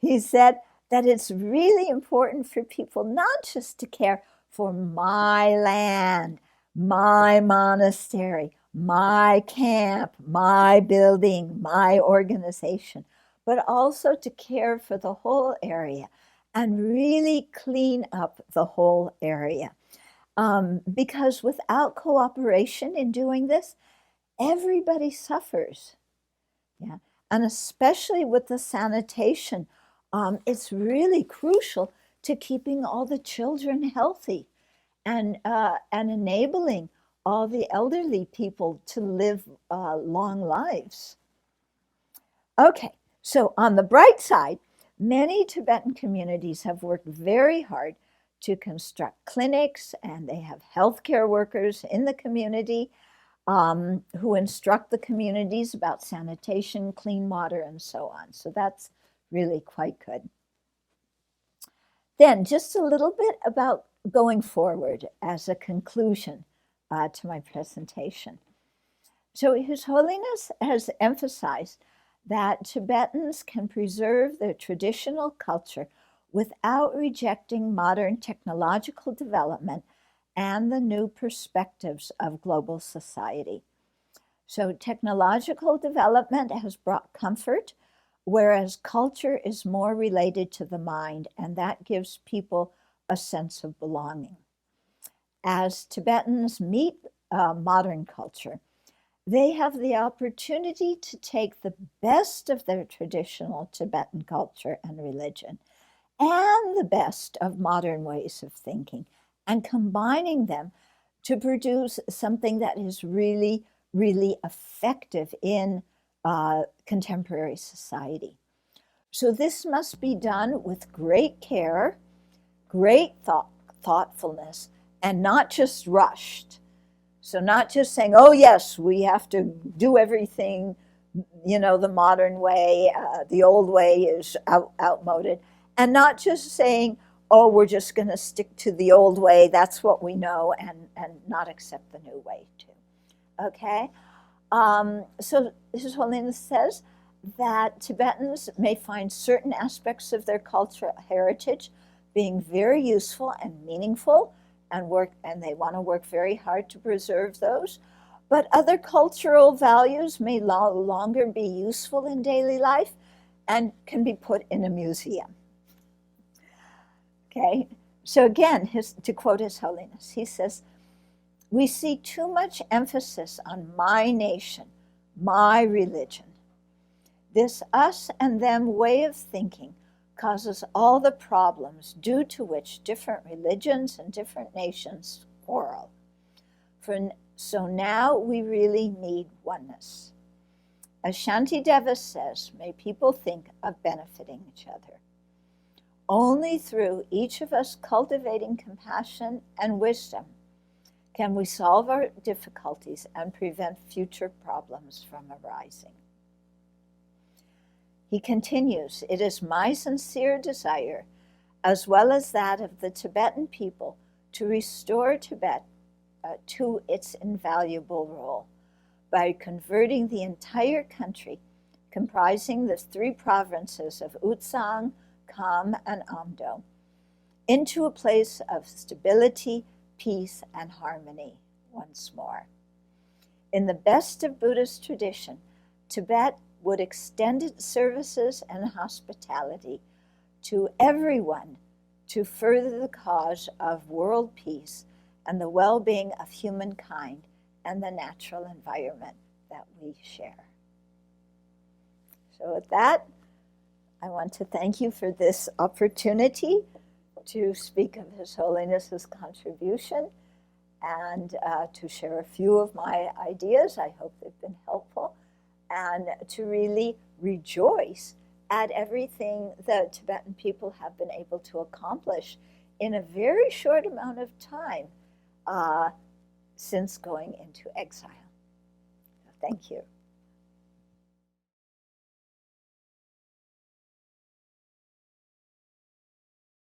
He said that it's really important for people not just to care for my land, my monastery, my camp, my building, my organization, but also to care for the whole area and really clean up the whole area. Because without cooperation in doing this, everybody suffers. Yeah, and especially with the sanitation, it's really crucial to keeping all the children healthy and enabling all the elderly people to live long lives. Okay, so on the bright side, many Tibetan communities have worked very hard to construct clinics, and they have healthcare workers in the community who instruct the communities about sanitation, clean water, and so on. So that's really quite good. Then just a little bit about going forward as a conclusion to my presentation. So His Holiness has emphasized that Tibetans can preserve their traditional culture without rejecting modern technological development and the new perspectives of global society. So technological development has brought comfort, whereas culture is more related to the mind, and that gives people a sense of belonging. As Tibetans meet modern culture, they have the opportunity to take the best of their traditional Tibetan culture and religion and the best of modern ways of thinking and combining them to produce something that is really, really effective in contemporary society. So this must be done with great care, great thoughtfulness, and not just rushed. So not just saying, oh yes, we have to do everything, the modern way, the old way is outmoded, and not just saying, oh, we're just going to stick to the old way, that's what we know, and not accept the new way too. Okay? So His Holiness says that Tibetans may find certain aspects of their cultural heritage being very useful and meaningful, and they want to work very hard to preserve those. But other cultural values may no longer be useful in daily life and can be put in a museum. Okay, so again, to quote His Holiness, he says, we see too much emphasis on my nation, my religion. This us and them way of thinking causes all the problems due to which different religions and different nations quarrel. So now we really need oneness. As Shantideva says, may people think of benefiting each other. Only through each of us cultivating compassion and wisdom can we solve our difficulties and prevent future problems from arising. He continues, it is my sincere desire, as well as that of the Tibetan people, to restore Tibet to its invaluable role by converting the entire country, comprising the 3 provinces of Utsang, Kham, and Amdo, into a place of stability, peace, and harmony once more. In the best of Buddhist tradition, Tibet would extend its services and hospitality to everyone to further the cause of world peace and the well-being of humankind and the natural environment that we share. So with that, I want to thank you for this opportunity to speak of His Holiness's contribution and to share a few of my ideas. I hope they've been helpful, and to really rejoice at everything the Tibetan people have been able to accomplish in a very short amount of time since going into exile. Thank you.